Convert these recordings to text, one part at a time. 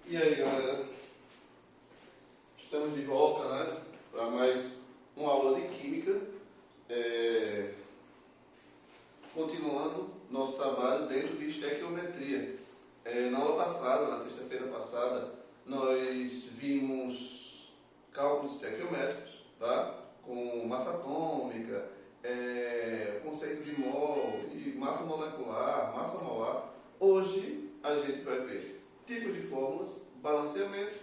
E aí, galera, estamos de volta, né, para mais uma aula de Química, continuando nosso trabalho dentro de estequiometria. Na aula passada, na sexta-feira passada, nós vimos cálculos estequiométricos, tá? Com massa atômica, conceito de mol, e massa molecular, massa molar. Hoje a gente vai ver tipos de fórmulas, balanceamento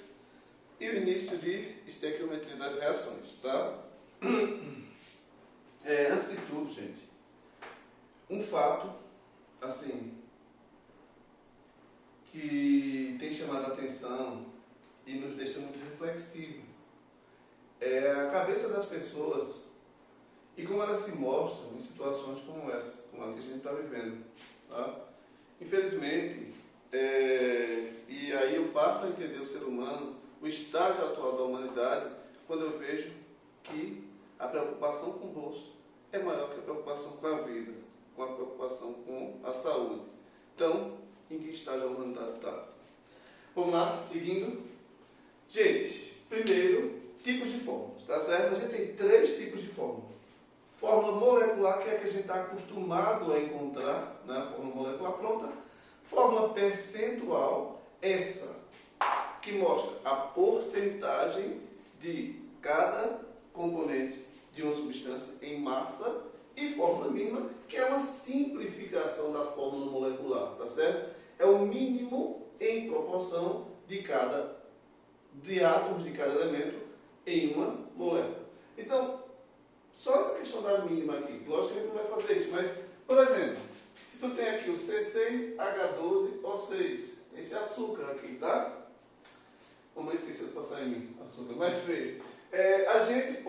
e o início de estequiometria das reações, tá? Antes de tudo, gente, um fato, assim, que tem chamado a atenção e nos deixa muito reflexivo, é a cabeça das pessoas e como elas se mostram em situações como essa, como a que a gente está vivendo, tá? Infelizmente, e aí eu passo a entender o ser humano, o estágio atual da humanidade, quando eu vejo que a preocupação com o bolso é maior que a preocupação com a vida, com a preocupação com a saúde. Então, em que estágio a humanidade está? Vamos lá, seguindo. Gente, primeiro, tipos de fórmulas, tá certo? A gente tem 3 tipos de fórmula. Fórmula molecular, que é a que a gente está acostumado a encontrar, né? A fórmula molecular pronta. Fórmula percentual, essa que mostra a porcentagem de cada componente de uma substância em massa, e fórmula mínima, que é uma simplificação da fórmula molecular, tá certo? É o mínimo em proporção de átomos de cada elemento em uma molécula. Então, só essa questão da mínima aqui, lógico que a gente não vai fazer isso, mas, por exemplo, se tu tem aqui o C6H12O6, esse é açúcar aqui, tá? Vamos esquecer de passar em mim, açúcar, mas feio. A gente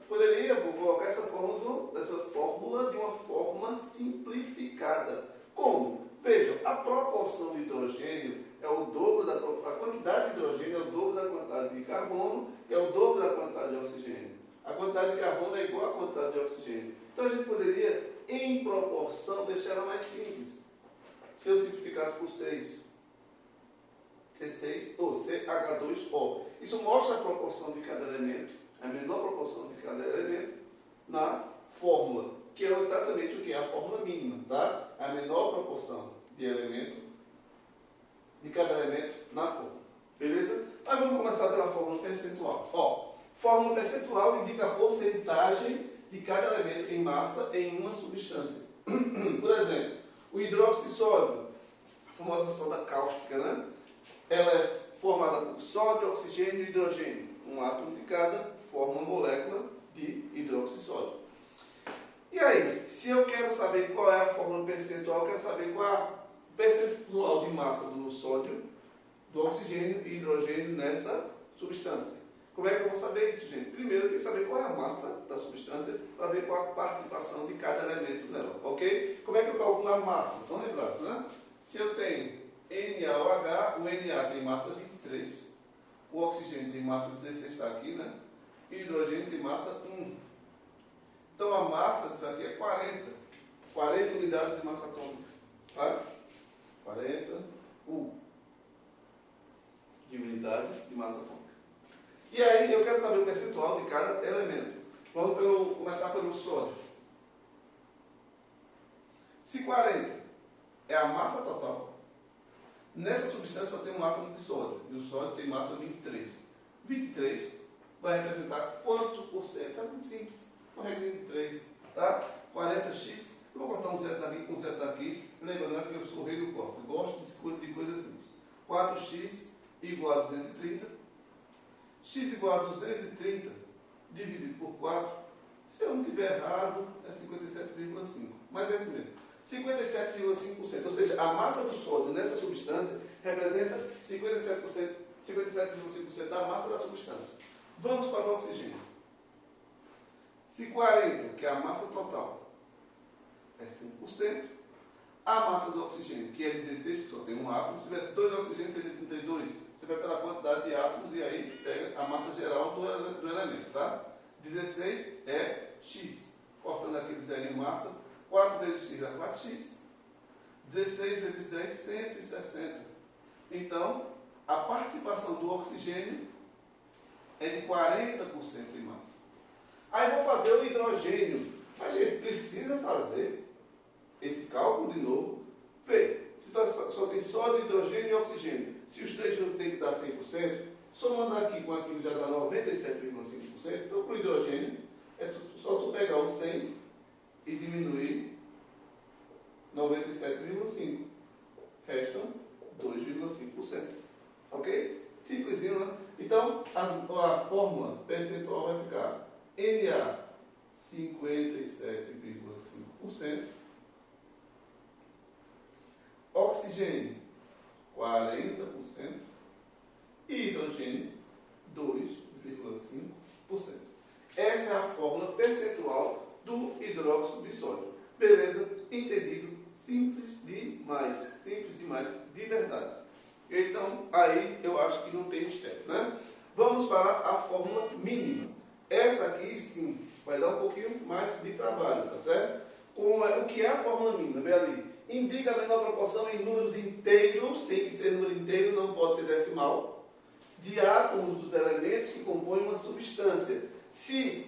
poderia colocar essa fórmula de uma forma simplificada. Como? Vejam, a proporção de hidrogênio é o dobro a quantidade de hidrogênio é o dobro da quantidade de carbono, é o dobro da quantidade de oxigênio. A quantidade de carbono é igual à quantidade de oxigênio. Então a gente poderia, em proporção, deixar ela mais simples. Se eu simplificasse por 6, C6 ou CH2O. Isso mostra a proporção de cada elemento, a menor proporção de cada elemento na fórmula, que é exatamente o que é a fórmula mínima, tá? A menor proporção de cada elemento na fórmula. Beleza? Mas vamos começar pela fórmula percentual. Fórmula percentual indica a porcentagem de cada elemento em massa em uma substância. Por exemplo, o hidróxido de sódio, a famosa soda cáustica, né? Ela é formada por sódio, oxigênio e hidrogênio. Um átomo de cada forma uma molécula de hidróxido de sódio. E aí, se eu quero saber qual é a fórmula percentual, eu quero saber qual é a percentual de massa do sódio, do oxigênio e hidrogênio nessa substância. Como é que eu vou saber isso, gente? Primeiro, eu tenho que saber qual é a massa da substância para ver qual a participação de cada elemento nela, ok? Como é que eu calculo a massa? Estão lembrados, né? Se eu tenho NaOH, o Na tem massa 23, o oxigênio tem massa 16, está aqui, né? E o hidrogênio tem massa 1. Então a massa disso aqui é 40 unidades de massa atômica, tá? 40 de unidades de massa atômica. E aí eu quero saber o percentual de cada elemento. Vamos começar pelo sódio. Se 40 é a massa total, nessa substância só tem um átomo de sódio, e o sódio tem massa 23. 23 vai representar quanto por cento? É muito simples, uma regrinha de 3, tá? 40x, eu vou cortar um zero daqui com um zero daqui, lembrando que eu sou o rei do corte, eu gosto de coisas simples. 4x igual a 230, x igual a 230 dividido por 4, se eu não estiver errado, é 57,5, mas é isso mesmo. 57,5%, ou seja, a massa do sódio nessa substância representa 57,5% da massa da substância. Vamos para o oxigênio. Se 40, que é a massa total, é 5%, a massa do oxigênio, que é 16, porque só tem um átomo, se tivesse 2 oxigênios, seria 32. Você vai pela quantidade de átomos e aí pega a massa geral do elemento, tá? 16 é x, cortando aquele zero massa, 4 vezes x dá 4x, 16 vezes 10, 160. Então, a participação do oxigênio é de 40% em massa. Aí vou fazer o hidrogênio. Mas, gente, precisa fazer esse cálculo de novo. Vê, se só tem sódio, hidrogênio e oxigênio. Se os três juntos tem que dar 100%, somando aqui com aquilo já dá 97,5%. Então, para o hidrogênio, é só tu pegar o 100 e diminuir 97,5%. Restam 2,5%. Ok? Simplesinho, né? Então, a fórmula percentual vai ficar Na 57,5%, oxigênio 40% e hidrogênio 2,5%. Essa é a fórmula percentual do hidróxido de sódio. Beleza? Entendido? Simples demais. Simples demais, de verdade. Então, aí eu acho que não tem mistério, né? Vamos para a fórmula mínima. Essa aqui, sim, vai dar um pouquinho mais de trabalho, tá certo? O que é a fórmula mínima? Vê ali. Indica a menor proporção em números inteiros, tem que ser número inteiro, não pode ser decimal, de átomos dos elementos que compõem uma substância. Se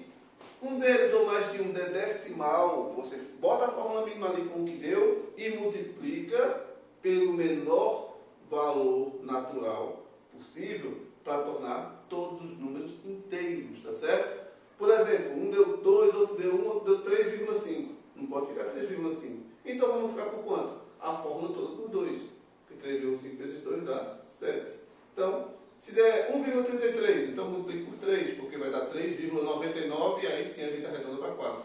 um deles ou mais de um der decimal, você bota a fórmula mínima ali com o que deu e multiplica pelo menor valor natural possível para tornar todos os números inteiros, tá certo? Por exemplo, um deu 2, outro deu 1, outro deu 3,5. Não pode ficar 3,5. Então vamos ficar por quanto? A fórmula toda por 2. Porque 3,5 vezes 2 dá 7. Então, se der 1,33, então multiplique por 3, porque vai dar 3,99 e aí sim a gente arredonda para 4.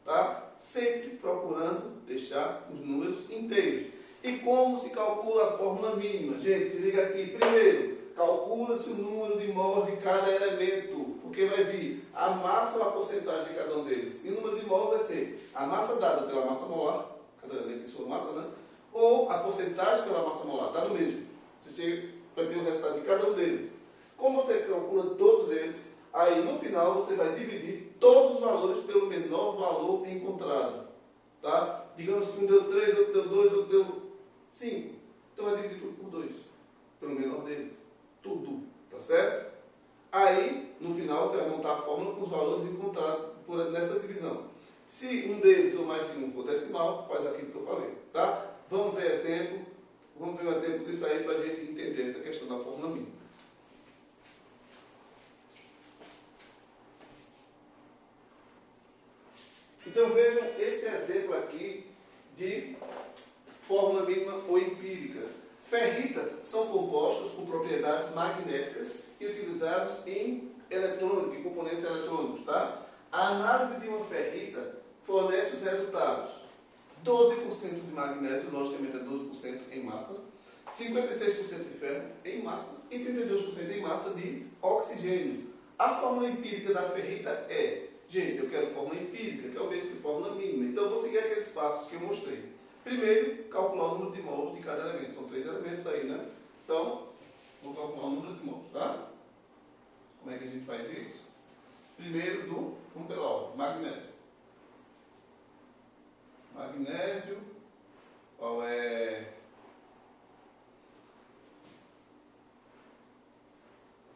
Tá? Sempre procurando deixar os números inteiros. E como se calcula a fórmula mínima? Gente, se liga aqui. Primeiro, calcula-se o número de mols de cada elemento, porque vai vir a massa ou a porcentagem de cada um deles. E o número de mols vai ser a massa dada pela massa molar, cada elemento tem sua massa, né? Ou a porcentagem pela massa molar, está no mesmo. Você vai ter o resultado de cada um deles. Como você calcula todos eles, aí no final você vai dividir todos os valores pelo menor valor encontrado. Tá? Digamos que um deu 3, outro deu 2, outro deu 5. Então vai dividir tudo por 2, pelo menor deles. Tudo, tá certo? Aí, no final, você vai montar a fórmula com os valores encontrados nessa divisão. Se um deles ou mais de um for decimal, faz aquilo que eu falei, tá? Vamos ver um exemplo disso aí para a gente entender essa questão da fórmula mínima. Então vejam esse exemplo aqui de fórmula mínima ou empírica. Ferritas são compostos com propriedades magnéticas e utilizados em eletrônica, em componentes eletrônicos, tá? A análise de uma ferrita fornece os resultados. 12% de magnésio, logicamente é 12% em massa, 56% de ferro em massa e 32% em massa de oxigênio. A fórmula empírica da ferrita é, gente, eu quero fórmula empírica, que é o mesmo que fórmula mínima. Então eu vou seguir aqueles passos que eu mostrei. Primeiro, calcular o número de mols de cada elemento. São 3 elementos aí, né? Então, vou calcular o número de mols, tá? Como é que a gente faz isso? Primeiro, vamos pela ordem, magnésio. Magnésio, qual é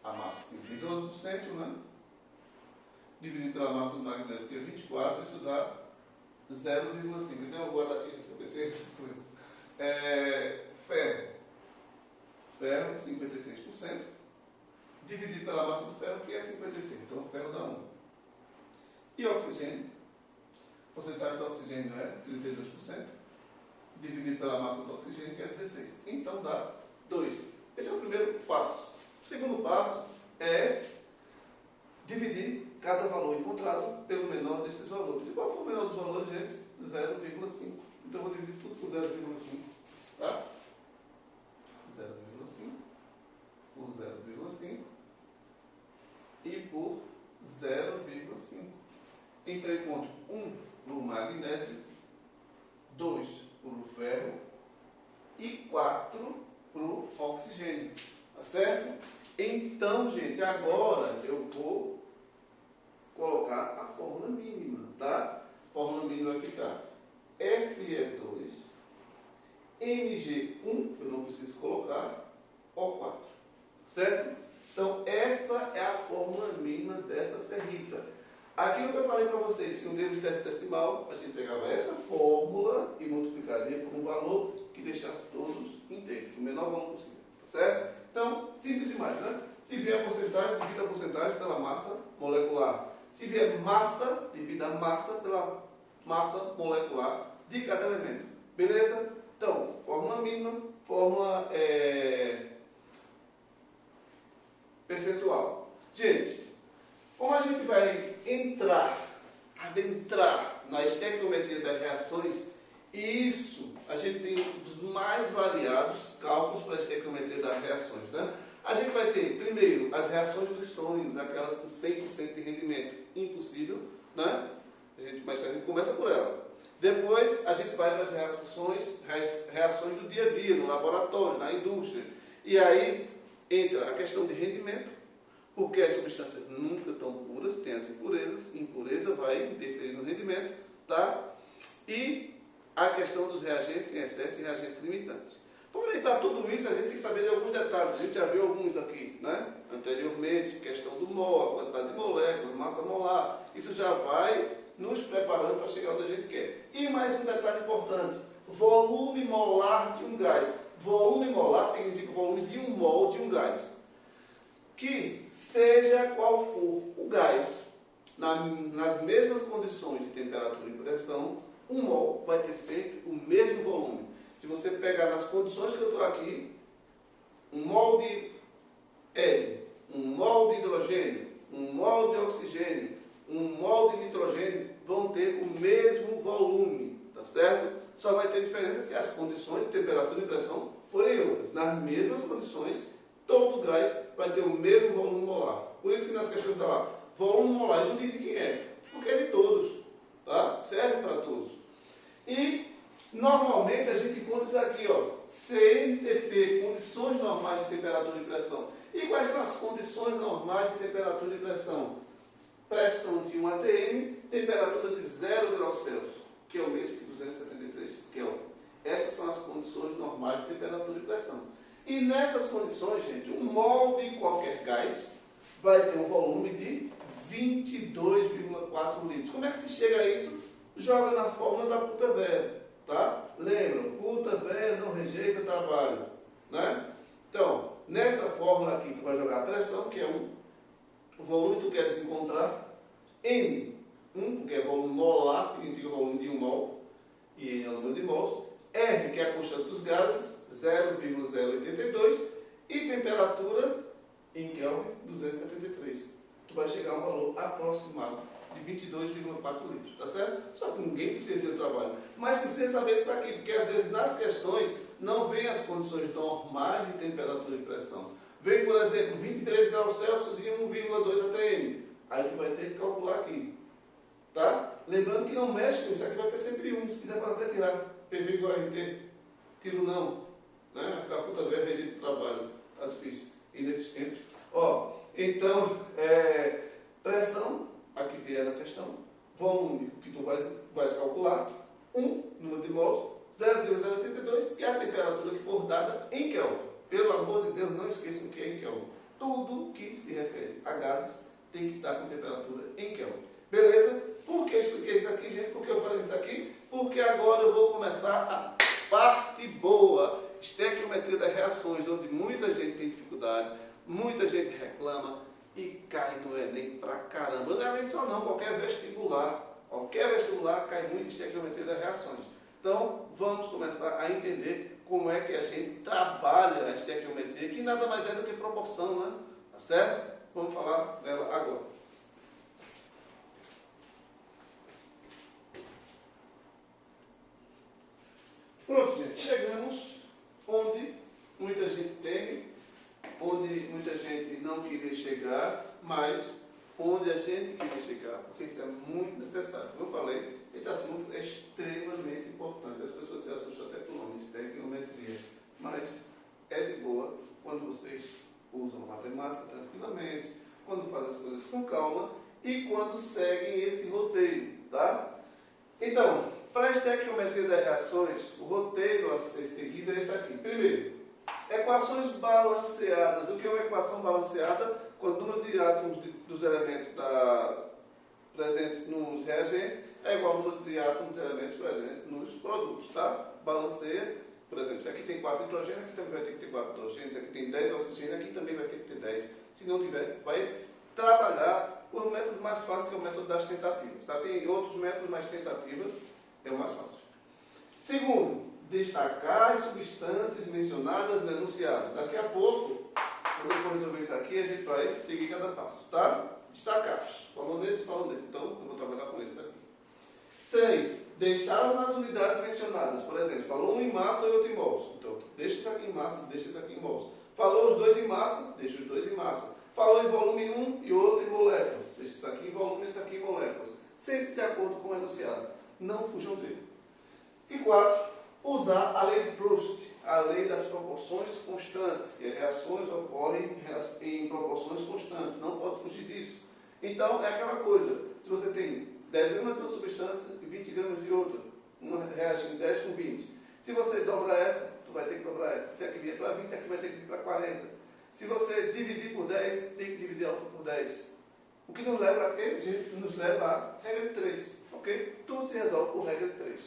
a massa? Tem 12%, né? Dividido pela massa do magnésio, que é 24, isso dá 0,5. Então eu vou aqui, gente, para ver se coisa. Ferro, 56%, dividido pela massa do ferro, que é 56. Então o ferro dá 1. E oxigênio, a porcentagem do oxigênio é 32%, dividido pela massa do oxigênio, que é 16. Então dá 2. Esse é o primeiro passo. O segundo passo é dividir cada valor encontrado pelo menor desses valores. E qual foi o menor dos valores, gente? 0,5. Então eu vou dividir tudo por 0,5. Tá? 0,5 por 0,5 e por 0,5. Entrei ponto 1 para o magnésio, 2 para o ferro e 4 para o oxigênio. Tá certo? Então, gente, agora eu vou colocar a fórmula mínima, tá? A fórmula mínima vai ficar Fe2, Mg1, que eu não preciso colocar, O4. certo? Então, essa é a fórmula mínima dessa ferrita. Aquilo que eu falei para vocês, se um deles desse decimal, a gente pegava essa fórmula e multiplicaria por um valor que deixasse todos inteiros, o menor valor possível, tá certo? Então, simples demais, né? Se vier a porcentagem, divida a porcentagem pela massa molecular. Se vier massa, divida a massa pela massa molecular de cada elemento. Beleza? Então, fórmula mínima, fórmula percentual. Gente, como a gente vai adentrar na estequiometria das reações, isso a gente tem um dos mais variados cálculos para a estequiometria das reações, né? A gente vai ter, primeiro, as reações dos sonhos, aquelas com 100% de rendimento. Impossível, né? Mas a gente começa por ela. Depois, a gente vai para as reações do dia a dia, no laboratório, na indústria. E aí, entra a questão de rendimento, porque as substâncias nunca estão puras, tem as impurezas, impureza vai interferir no rendimento, tá? E a questão dos reagentes em excesso e reagentes limitantes. Porém, para tudo isso, a gente tem que saber de alguns detalhes. A gente já viu alguns aqui, né? Anteriormente, questão do mol, a quantidade de moléculas, massa molar. Isso já vai nos preparando para chegar onde a gente quer. E mais um detalhe importante, volume molar de um gás. Volume molar significa o volume de um mol de um gás. Que, seja qual for o gás, nas mesmas condições de temperatura e pressão, um mol vai ter sempre o mesmo volume. Se você pegar nas condições que eu estou aqui, um mol de hélio, um mol de hidrogênio, um mol de oxigênio, um mol de nitrogênio vão ter o mesmo volume, tá certo? Só vai ter diferença se as condições de temperatura e pressão forem outras. Nas mesmas condições, todo gás vai ter o mesmo volume molar. Por isso que nas questões está lá, volume molar, não diz de quem é, porque é de todos, tá? Serve para todos. E normalmente a gente encontra isso aqui, ó, CNTP, condições normais de temperatura e pressão. E quais são as condições normais de temperatura e pressão? Pressão de 1 atm, temperatura de 0 graus Celsius, que é o mesmo que 273 Kelvin. Essas são as condições normais de temperatura e pressão. E nessas condições, gente, um mol de qualquer gás vai ter um volume de 22,4 litros. Como é que se chega a isso? Joga na fórmula da puta velha, tá? Lembra, puta velha não rejeita trabalho, né? Então, nessa fórmula aqui, tu vai jogar a pressão, que é 1, o volume que tu queres encontrar, N, 1, porque é volume molar, significa o volume de 1 mol, e N é o número de mols, R, que é a constante dos gases, 0,082, e temperatura em Kelvin, 273. Tu vai chegar a um valor aproximado de 22,4 litros, tá certo? Só que ninguém precisa ter trabalho. Mas precisa saber disso aqui, porque às vezes nas questões não vem as condições normais de temperatura e pressão. Vem, por exemplo, 23 graus Celsius e 1,2 atm. Aí tu vai ter que calcular aqui, tá? Lembrando que não mexe com isso aqui, vai ser sempre 1. Se quiser pode até tirar PV igual a RT. Tiro não, né? Vai ficar puta velha, rejeito do trabalho. Tá difícil. E nesses tempos. Ó, então, pressão, aqui vier na questão, volume que tu vais calcular, 1 número de mols, 0,082 e a temperatura que for dada em Kelvin. Pelo amor de Deus, não esqueçam que é em Kelvin. Tudo que se refere a gases tem que estar com temperatura em Kelvin. Beleza? Por que eu expliquei isso aqui, gente? Por que eu falei isso aqui? Porque agora eu vou começar a parte boa, estequiometria das reações, onde muita gente tem dificuldade, muita gente reclama e cai no Enem pra caramba. Não é nem só não, qualquer vestibular cai muito em estequiometria das reações. Então, vamos começar a entender como é que a gente trabalha a estequiometria, que nada mais é do que proporção, né? Tá certo? Vamos falar dela agora. Pronto, gente. Chegamos onde muita gente teme, onde muita gente não queria chegar, mas onde a gente queria chegar, porque isso é muito necessário. Como eu falei, esse assunto é extremamente importante. As pessoas se assustam até com o nome, estequiometria, mas é de boa quando vocês usam a matemática tranquilamente, quando fazem as coisas com calma e quando seguem esse roteiro, tá? Então, para a estequiometria das reações, o roteiro a ser seguido é esse aqui. Primeiro, Equações balanceadas. O que é uma equação balanceada? Quando o número de átomos dos elementos presentes nos reagentes é igual ao número de átomos dos elementos presentes nos produtos, tá? Balanceia, por exemplo, se aqui tem 4 hidrogênios, aqui também vai ter que ter 4 hidrogênios, se aqui tem 10 oxigênio, aqui também vai ter que ter 10. Se não tiver, vai trabalhar por um método mais fácil, que é o método das tentativas, tá? Tem outros métodos, mas tentativa é o mais fácil. Segundo, destacar as substâncias mencionadas no enunciado. Daqui a pouco, quando eu for resolver isso aqui, a gente vai seguir cada passo, tá? Destacar. Falou nesse, então eu vou trabalhar com esse aqui. 3. Deixar nas unidades mencionadas. Por exemplo, falou um em massa e outro em mols. Então, deixa isso aqui em massa, deixa isso aqui em mols. Falou os dois em massa, deixa os dois em massa. Falou em volume 1 e outro em moléculas. Deixa isso aqui em volume e isso aqui em moléculas. Sempre de acordo com o enunciado. Não fujam dele. E 4. Usar a lei de Proust, a lei das proporções constantes, que reações ocorrem em proporções constantes. Não pode fugir disso. Então, é aquela coisa. Se você tem 10 gramas de uma substância e 20 gramas de outra, uma reagindo 10 com 20. Se você dobra essa, tu vai ter que dobrar essa. Se aqui vier para 20, aqui vai ter que vir para 40. Se você dividir por 10, tem que dividir a outra por 10. O que nos leva a quê? Nos leva à regra de 3. Ok? Tudo se resolve por regra de 3.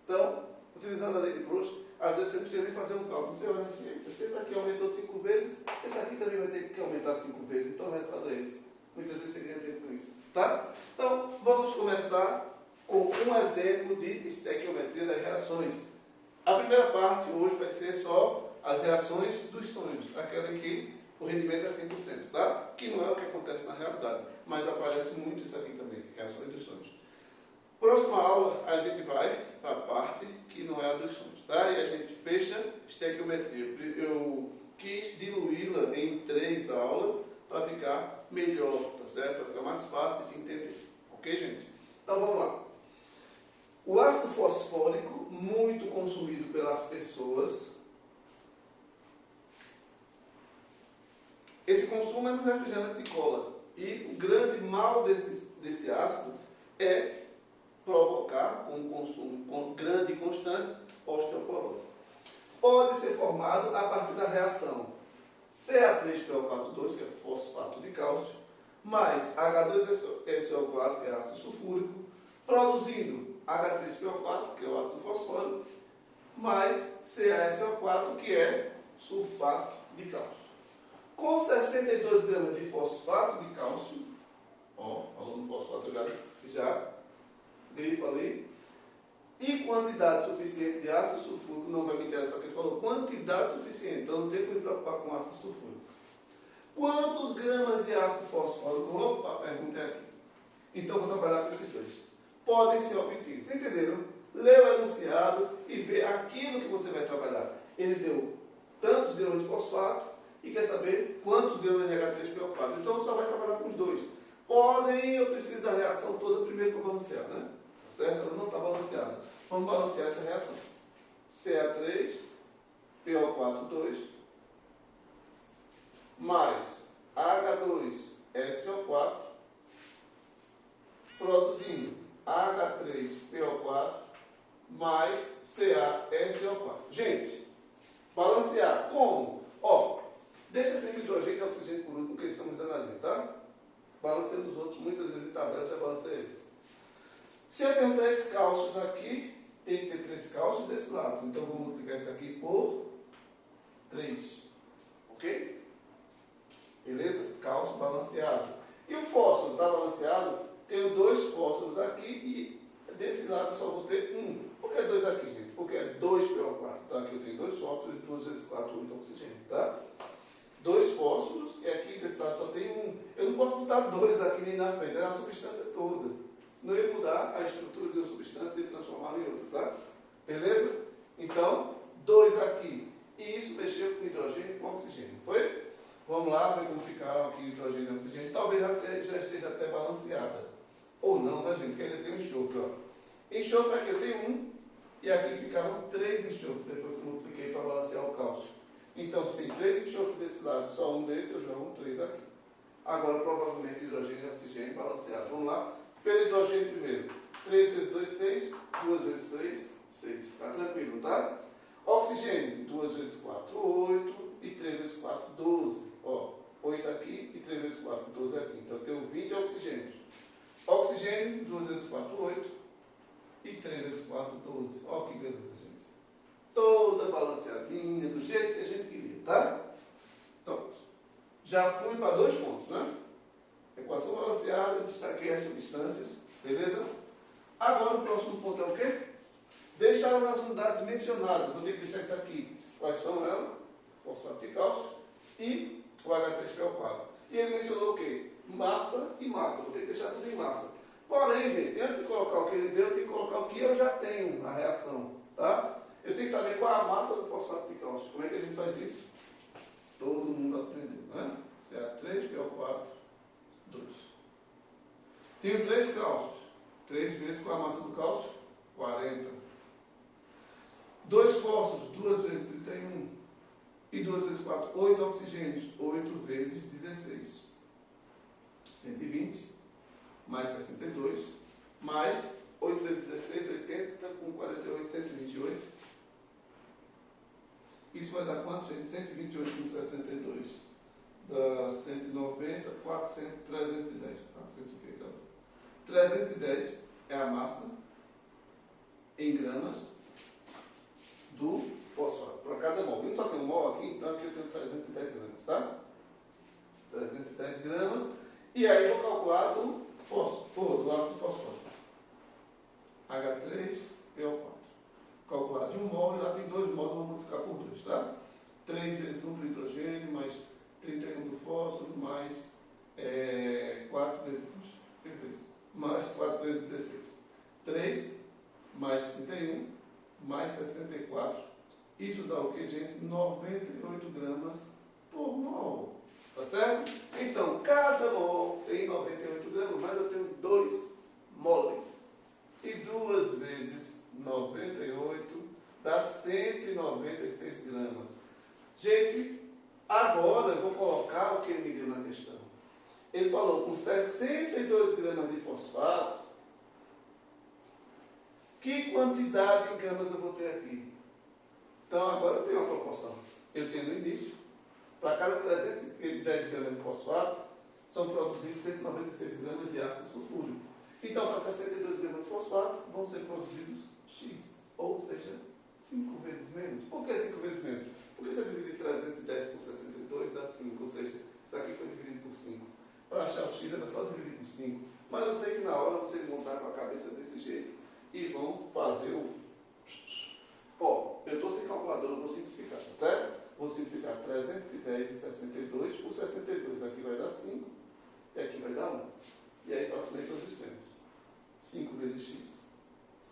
Então, utilizando a lei de Proust, às vezes você não precisa nem fazer um cálculo. Você olha assim, se esse aqui aumentou 5 vezes, esse aqui também vai ter que aumentar 5 vezes. Então o resultado é esse. Muitas vezes você ganha tempo com isso. Tá? Então, vamos começar com um exemplo de estequiometria das reações. A primeira parte hoje vai ser só as reações dos sonhos, aquela em que o rendimento é 100%, tá? Que não é o que acontece na realidade, mas aparece muito isso aqui também, reações dos sonhos. Próxima aula, a gente vai para a parte que não é a dos sonhos, tá? E a gente fecha estequiometria. Eu quis diluí-la em 3 aulas para ficar melhor, tá certo? Para ficar mais fácil de se entender. Ok, gente? Então, vamos lá. O ácido fosfórico, muito consumido pelas pessoas. Esse consumo é no refrigerante de cola. E o grande mal desse ácido é provocar, com um consumo grande e constante, osteoporose. Pode ser formado a partir da reação Ca3PO42, que é fosfato de cálcio, mais H2SO4, que é ácido sulfúrico, produzindo H3PO4, que é o ácido fosfórico, mais CaSO4, que é sulfato de cálcio. Com 62 gramas de fosfato de cálcio, ó, falando fosfato, já grifo ali, e quantidade suficiente de ácido sulfúrico, não vai me interessar o que ele falou, quantidade suficiente, então não tem que me preocupar com ácido sulfúrico. Quantos gramas de ácido fosfórico? Opa, a pergunta é aqui. Então vou trabalhar com esses dois. Podem ser obtidos. Entenderam? Lê o enunciado e vê aquilo que você vai trabalhar. Ele deu tantos gramas de fosfato e quer saber quantos gramas de H3PO4. Então só vai trabalhar com os dois. Porém, eu preciso da reação toda primeiro para balancear, né? Certo? Ela não está balanceada. Vamos balancear essa reação. Ca3PO42 mais H2SO4 produzindo H3PO4 mais CaSO4. Gente, balancear como? Ó, deixa sempre hidrogênio e oxigênio por último, porque eles são muito danadinhos, tá? Balanceando os outros, muitas vezes em tabela já balanceia eles. Se eu tenho 3 cálcios aqui, tem que ter 3 cálcios desse lado. Então, vou multiplicar isso aqui por 3. Ok? Beleza? Cálcio balanceado. E o fósforo está balanceado? Tenho 2 fósforos aqui e desse lado eu só vou ter 1. Por que 2 aqui, gente? Porque é 2PO4. Então, aqui eu tenho 2 fósforos e 2 vezes 4, 8 oxigênio. Tá? 2 fósforos e aqui desse lado só tem 1. Eu não posso botar 2 aqui nem na frente. É a substância toda. Senão eu ia mudar a estrutura da substância e transformá-la em outra, tá? Beleza? Então, 2 aqui. E isso mexeu com hidrogênio e com oxigênio. Foi? Vamos lá, ver como ficaram aqui hidrogênio e oxigênio. Talvez já esteja até balanceada. Ou não, né, gente? Porque ainda tem um enxofre, ó. Enxofre aqui eu tenho 1. E aqui ficaram 3 enxofres, depois que eu multipliquei para balancear o cálcio. Então, se tem 3 enxofres desse lado, só um desse, eu jogo um 3 aqui. Agora, provavelmente, hidrogênio e oxigênio balanceados. Vamos lá? Pelo hidrogênio primeiro. 3 vezes 2, 6. 2 vezes 3, 6. Tá tranquilo, tá? Oxigênio. 2 vezes 4, 8. e 3 vezes 4, 12. Ó, 8 aqui e 3 vezes 4, 12 aqui. Então eu tenho 20 oxigênios. Oxigênio, 2 vezes 4, 8. E 3 vezes 4, 12. Ó que beleza, gente. Toda balanceadinha, do jeito que a gente queria, tá? Então, já fui para 2 pontos, né? Equação balanceada, destaquei as substâncias, beleza? Agora o próximo ponto é o quê? Deixar nas unidades mencionadas. Vou ter que deixar isso aqui. Quais são elas? Fosfato de cálcio e o H3PO4. E ele mencionou o quê? Massa e massa. Vou ter que deixar tudo em massa. Porém, gente, antes de colocar o que ele deu, eu tenho que colocar o que eu já tenho na reação. Tá? Eu tenho que saber qual é a massa do fosfato de cálcio. Como é que a gente faz isso? Todo mundo aprendeu, né? Ca3PO4, 2. Tenho 3 cálcios. 3 vezes qual é a massa do cálcio? 40. 2 fósforos, 2 vezes 31. E 2 vezes 4, 8 oxigênios. 8 vezes 16. 120. Mais 62. Mais 8 vezes 16, 80. Com 48, 128. Isso vai dar quanto, gente? 128 com 62. Dá 190, 400, 310. 400 o quê, cara? 310 é a massa em gramas do fosfato. Para cada mol. Eu só tenho um mol aqui, então aqui eu tenho 310 gramas, tá? 310 gramas. E aí vou calcular do fósforo, do ácido fosfórico. H3PO4. Calcular de 1 mol, e lá tem 2 mols, vou multiplicar por 2, tá? 3 vezes 1 do hidrogênio, mais 31 do fósforo, mais 4 vezes, mais 4 vezes 16. 3 mais 31, mais 64. Isso dá o que, gente? 98 gramas por mol. Tá certo? Então, cada mol tem 98 gramas, mas eu tenho 2 moles. E 2 vezes 98 dá 196 gramas. Gente, agora eu vou colocar o que ele me deu na questão. Ele falou com 62 gramas de fosfato, que quantidade em gramas eu vou ter aqui? Então agora eu tenho uma proporção. Eu tenho no início, para cada 310 gramas de fosfato, são produzidos 196 gramas de ácido sulfúrico. Então, para 62 gramas de fosfato, vão ser produzidos X, ou seja, 5 vezes menos. Por que 5 vezes menos? Porque se eu dividir 310 por 62, dá 5, ou seja, isso aqui foi dividido por 5. Para achar o X, era só dividir por 5. Mas eu sei que na hora vocês vão estar com a cabeça desse jeito e vão fazer o... Ó, eu estou sem calculadora, eu vou simplificar, tá certo? Vou simplificar 310 e 62 por 62. Aqui vai dar 5 e aqui vai dar 1. E aí facilmente os extremos. 5 vezes x,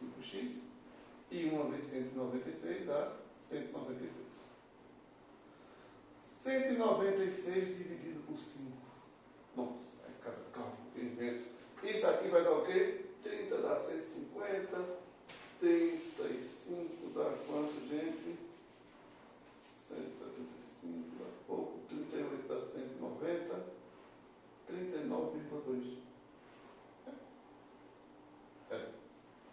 5x, e 1 vezes 196 dá 196. 196 dividido por 5. Nossa, aí cada cálculo que eu invento. Isso aqui vai dar o quê? 30 dá 150, 35 dá quanto, gente? 175 dá pouco, 38 dá 190, 39,2.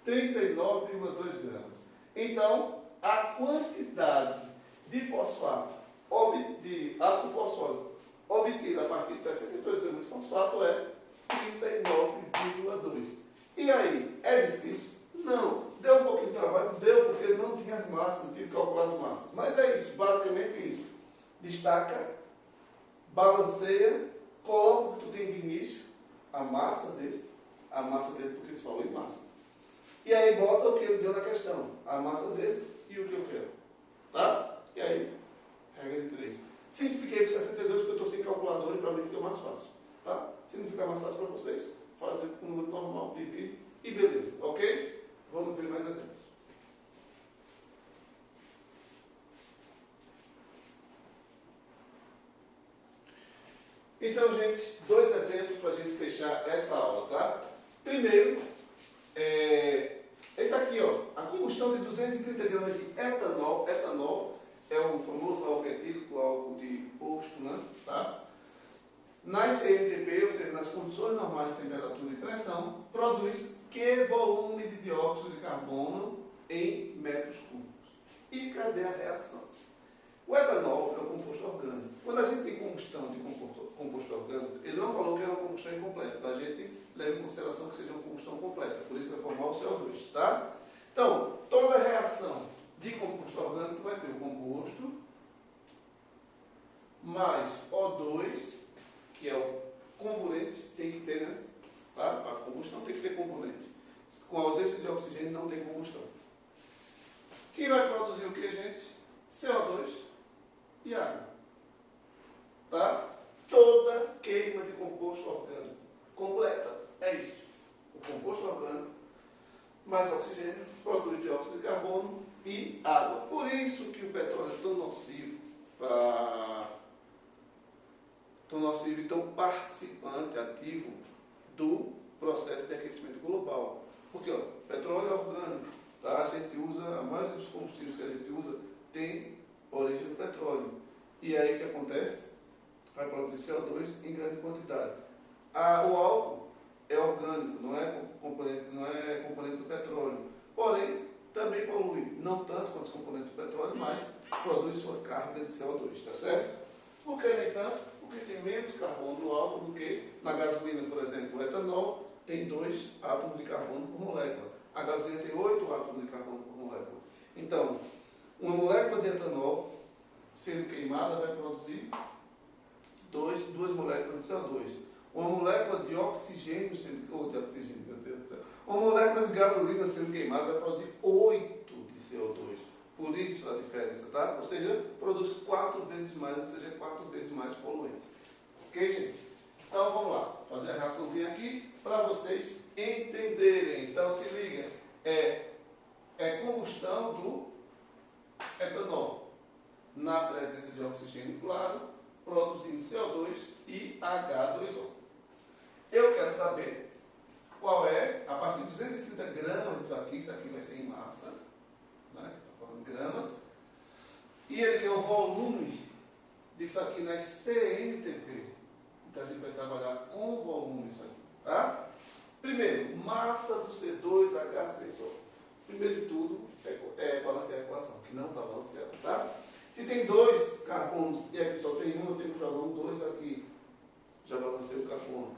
39,2 gramas. Então, a quantidade de fosfato, de ácido fosfórico, obtida a partir de 62 gramas de fosfato é 39,2. E aí, é difícil? Não. Deu um pouquinho de trabalho? Deu, porque não tinha as massas, não tive que calcular as massas. Mas é isso, basicamente isso. Destaca, balanceia, coloca o que tu tem de início, a massa dele, porque se falou em massa. E aí bota o que ele deu na questão, a massa desse e o que eu quero. Tá? E aí, regra de 3. Simplifiquei para 62 porque eu estou sem calculadora e para mim fica mais fácil. Tá? Se não ficar mais fácil para vocês, fazem com o número normal, divide e beleza. Ok? Vamos ver mais exemplos. Então, gente, 2 exemplos para a gente fechar essa aula, tá? Primeiro, esse aqui, ó, a combustão de 230 gramas de etanol. Etanol é o famoso álcool etílico, álcool de posto, né? Tá? Nas CNTP, ou seja, nas condições normais de temperatura e pressão, produz que volume de dióxido de carbono em metros cúbicos? E cadê a reação? O etanol é um composto orgânico. Quando a gente tem combustão de composto orgânico, ele não falou que é uma combustão incompleta, então a gente leva em consideração que seja uma combustão completa, por isso vai formar o CO2, tá? Então, toda reação de composto orgânico vai ter o composto mais O2, que é o componente, tem que ter, né? Tá? A combustão tem que ter componente. Com ausência de oxigênio não tem combustão. Quem vai produzir o que, gente? CO2 e água. Tá? Toda queima de composto orgânico completa é isso. O composto orgânico mais oxigênio produz dióxido de carbono e água. Por isso que o petróleo é tão nocivo e tão participante, ativo do processo de aquecimento global. Porque ó, petróleo é orgânico, tá? A gente usa, a maioria dos combustíveis que a gente usa tem origem do petróleo. E aí o que acontece? Vai produzir CO2 em grande quantidade. O álcool é orgânico, não é componente do petróleo. Porém, também polui, não tanto quanto os componentes do petróleo, mas produz sua carga de CO2, tá certo? Por que, no entanto? Porque tem menos carbono no álcool do que na gasolina, por exemplo. O etanol tem 2 átomos de carbono por molécula. A gasolina tem 8 átomos de carbono por molécula. Então, uma molécula de etanol sendo queimada vai produzir 2 moléculas de CO2. Uma molécula de oxigênio meu Deus do céu. Uma molécula de gasolina sendo queimada vai produzir 8 de CO2. Por isso a diferença, tá? Ou seja, produz 4 vezes mais, ou seja, 4 vezes mais poluente. Ok, gente? Então vamos lá, fazer a reaçãozinha aqui para vocês entenderem. Então se liga, é combustão do etanol na presença de oxigênio claro, produzindo CO2 e H2O. Eu quero saber qual é, a partir de 230 gramas disso aqui, isso aqui vai ser em massa, né? Está falando de gramas, e ele quer o volume disso aqui nas CNTP. Então a gente vai trabalhar com volume isso aqui, tá? Primeiro, massa do C2H6O. Primeiro de tudo, é balancear a equação, que não está balanceada, tá? Se tem 2 carbonos e aqui só tem 1, eu tenho que jogar um 2 aqui. Já balancei o carbono.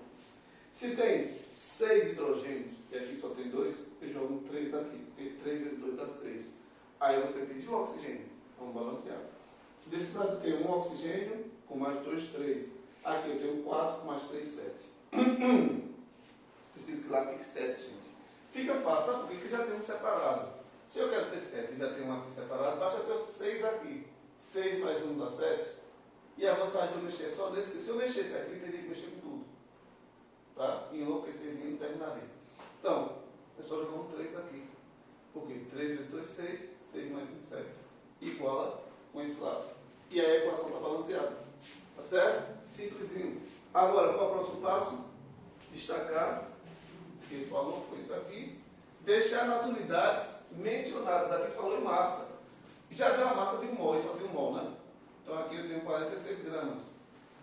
Se tem 6 hidrogênios e aqui só tem 2, eu jogo um 3 aqui, porque 3 vezes 2 dá 6. Aí você diz, e o oxigênio? Vamos balancear. Desse lado eu tenho um oxigênio com mais 2, 3. Aqui eu tenho 4 com mais 3, 7. Preciso que lá fique 7, gente. Fica fácil, sabe por quê? Porque já tem um separado. Se eu quero ter 7 e já tem um aqui separado, basta ter 6 aqui. 6 mais 1 dá 7. E a vantagem de eu mexer é só nesse, que se eu mexesse aqui, eu teria que mexer com tudo. Tá? E enlouqueceria e não terminaria. Então, é só jogar um 3 aqui. Por quê? 3 vezes 2, 6. 6 mais 1, 7. Igual com esse lado. E aí a equação está balanceada. Tá certo? Simplesinho. Agora, qual é o próximo passo? Destacar, que ele falou, foi isso aqui. Deixar nas unidades mencionadas. Aqui falou em massa. Já deu a massa de 1 mol, e só tem 1 mol, né? Então aqui eu tenho 46 gramas.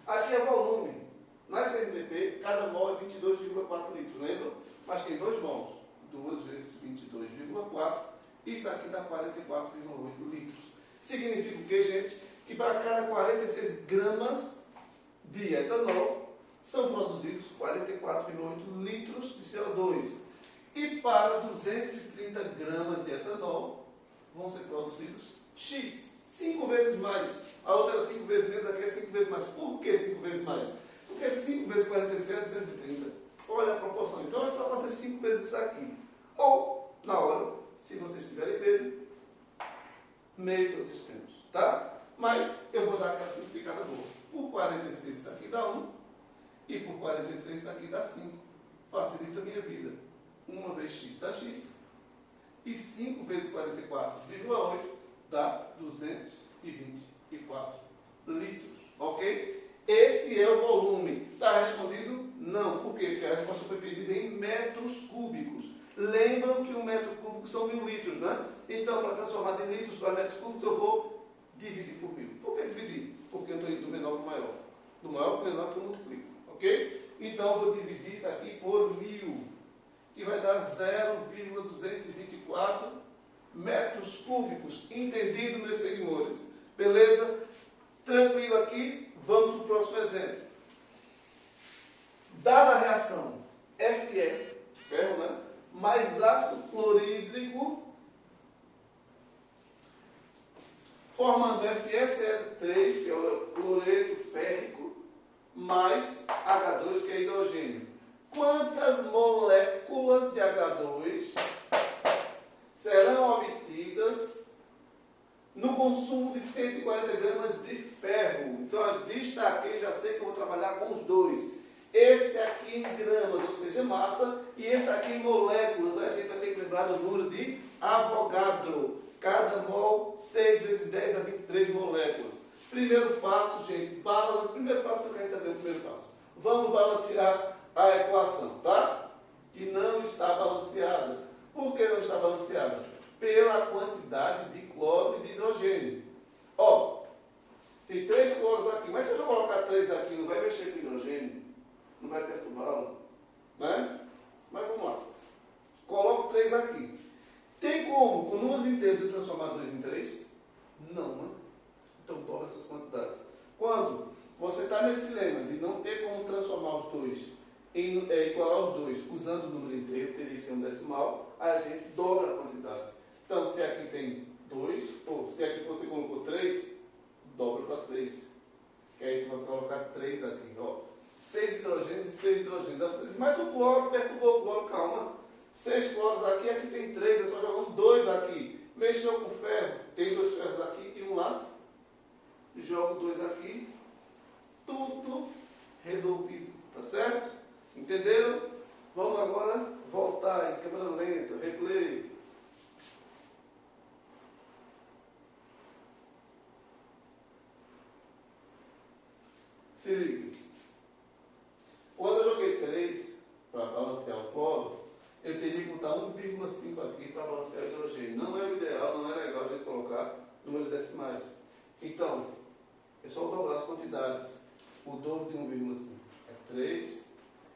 Aqui é volume. Na CNTP, cada mol é 22,4 litros, lembram? Mas tem 2 mols. 2 vezes 22,4. Isso aqui dá 44,8 litros. Significa o que, gente? Que para cada 46 gramas de etanol, são produzidos 44,8 litros de CO2. E para 230 gramas de etanol, vão ser produzidos X. 5 vezes mais. A outra era 5 vezes menos, aqui é 5 vezes mais. Por que 5 vezes mais? Porque 5 vezes 46 é 230. Olha a proporção. Então é só fazer 5 vezes isso aqui. Ou, na hora, se vocês tiverem meio todos os tempos. Tá? Mas eu vou dar aquela simplificada boa. Por 46 isso aqui dá 1. E por 46 isso aqui dá 5. Facilita a minha vida. 1 vezes x dá x. E 5 vezes 44,8 dá 224 litros. Ok? Esse é o volume. Está respondido? Não. Por quê? Porque a resposta foi pedida em metros cúbicos. Lembram que um metro cúbico são 1000 litros, né? Então, para transformar de litros para metros cúbicos, eu vou dividir por 1000. Por que dividir? Porque eu estou indo do menor para o maior. Do maior para o menor que eu multiplico. Ok? Então, eu vou dividir isso aqui por 1000. Que vai dar 0,224 metros cúbicos. Entendido, meus seguidores? Beleza? Tranquilo aqui? Vamos para o próximo exemplo. Dada a reação Fe, ferro, né? Mais ácido clorídrico, formando FeCl3, que é o cloreto férrico, mais H2, que é hidrogênio. Quantas moléculas de H2 serão obtidas no consumo de 140 gramas de ferro? Então, eu destaquei, já sei que eu vou trabalhar com os dois. Esse aqui em gramas, ou seja, massa, e esse aqui em moléculas. A gente vai ter que lembrar do número de Avogadro. Cada mol, 6 vezes 10 a 23 moléculas. Primeiro passo, gente, primeiro passo que a gente saber o primeiro passo. Vamos balancear a equação, tá? Que não está balanceada. Por que não está balanceada? Pela quantidade de cloro e de hidrogênio. Ó, tem 3 cloros aqui, mas se eu colocar 3 aqui, não vai mexer com o hidrogênio? Não vai perturbá-lo? Né? Mas vamos lá. Coloco 3 aqui. Tem como, com números inteiros, eu transformar 2 em 3? Não, né? Então dobra essas quantidades. Quando você está nesse dilema de não ter como transformar os dois, igualar os dois, usando o número inteiro, teria que ser um decimal, a gente dobra a quantidade. Então, se aqui tem 2, ou se aqui você colocou 3, dobra para 6. Que aí a gente vai colocar 3 aqui, ó. 6 hidrogênios e 6 hidrogênios. Mas o cloro perturbou o cloro, calma. 6 cloros aqui, aqui tem 3, é só jogar 2 aqui. Mexeu com ferro, tem 2 ferros aqui e um lá. Jogo 2 aqui. Tudo resolvido, tá certo? Entenderam? Vamos agora voltar em câmera lenta, replay. Se liga. Quando eu joguei 3 para balancear o cloro, eu teria que botar 1,5 aqui para balancear o hidrogênio. Não é o ideal, não é legal a gente colocar números decimais. Então, é só dobrar as quantidades. O dobro de 1,5 é 3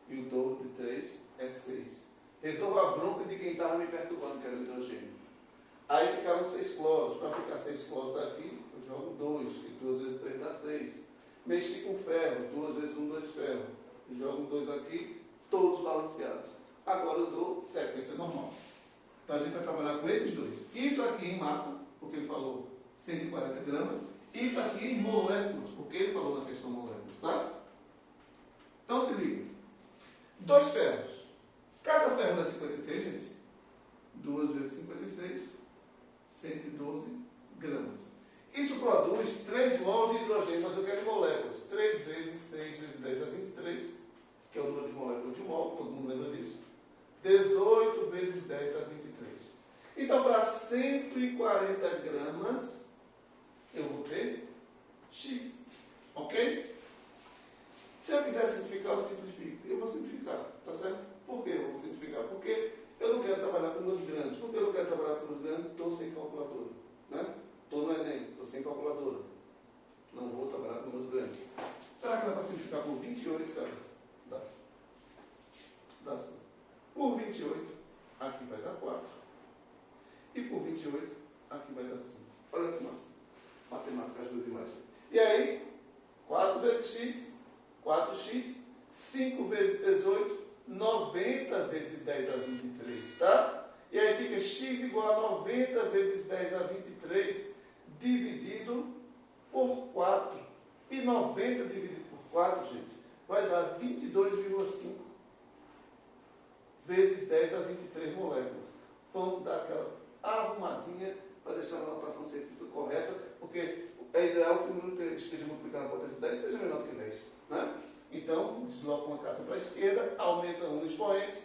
e o dobro de 3 é 6. Resolva a bronca de quem estava me perturbando, que era o hidrogênio. Aí ficaram 6 cloros. Para ficar 6 cloros aqui, eu jogo 2, que 2 vezes 3 dá 6. Mexi com ferro, 2 vezes 1, 2 ferro. Jogo 2 aqui, todos balanceados. Agora eu dou sequência normal. Então a gente vai trabalhar com esses dois. Isso aqui em massa, porque ele falou 140 gramas. Isso aqui em moléculas, porque ele falou na questão moléculas, tá? Então se liga. 2 ferros. Cada ferro dá 56, gente. 2 vezes 56, 112 gramas. Isso produz 3 mols de hidrogênio, mas eu quero em moléculas. 3 vezes 6 vezes 10 a 23, que é o número de moléculas de mol, todo mundo lembra disso. 18 vezes 10 a 23. Então, para 140 gramas, eu vou ter X. Ok? Se eu quiser simplificar, eu simplifico. Eu vou simplificar, tá certo? Por que eu vou simplificar? Porque eu não quero trabalhar com números grandes. Por que eu não quero trabalhar com números grandes? Estou sem calculadora. Né? Estou no Enem, estou sem calculadora. Não vou trabalhar com números grandes. Será que dá para simplificar por 28, cara? Dá. Dá sim. Por 28, aqui vai dar 4. E por 28, aqui vai dar 5. Olha que massa. Matemática ajuda demais. E aí, 4 vezes x, 4x, 5 vezes 18, 90 vezes 10 a 23, tá? E aí fica x igual a 90 vezes 10 a 23, dividido por 4. E 90 dividido por 4, gente, vai dar 22,5 vezes 10 a 23 moléculas. Vamos dar aquela arrumadinha para deixar a notação científica correta, porque é ideal que o número esteja multiplicado na potência 10 seja menor do que 10. Né? Então, desloca uma casa para a esquerda, aumenta um expoente,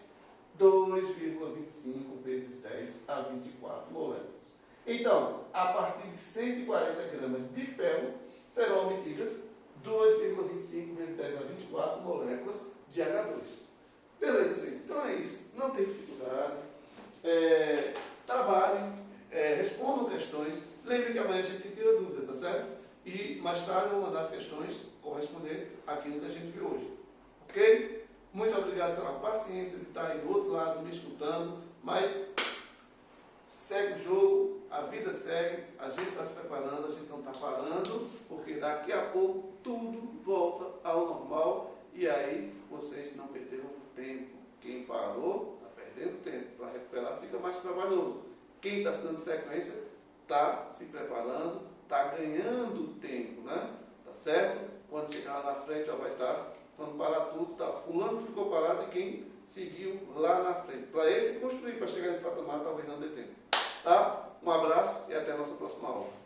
2,25 vezes 10 a 24 moléculas. Então, a partir de 140 gramas de ferro, serão obtidas 2,25 vezes 10 a 24 moléculas de H2. Beleza, gente? Então é isso. Não tem dificuldade. Trabalhem, respondam questões. Lembre que amanhã a gente tira dúvidas, tá certo? E mais tarde eu vou mandar as questões correspondentes àquilo que a gente viu hoje. Ok? Muito obrigado pela paciência de estar aí do outro lado me escutando. Mas segue o jogo. a vida segue, a gente está se preparando, a gente não está parando, porque daqui a pouco tudo volta ao normal e aí vocês não perderam tempo. Quem parou está perdendo tempo. Para recuperar fica mais trabalhoso. Quem está dando sequência está se preparando, está ganhando tempo, né? Tá certo? Quando chegar lá na frente, vai estar, quando parar tudo, tá fulano ficou parado e quem seguiu lá na frente. Para esse construir, para chegar nesse patamar, talvez não dê tempo. Tá? Um abraço e até a nossa próxima aula.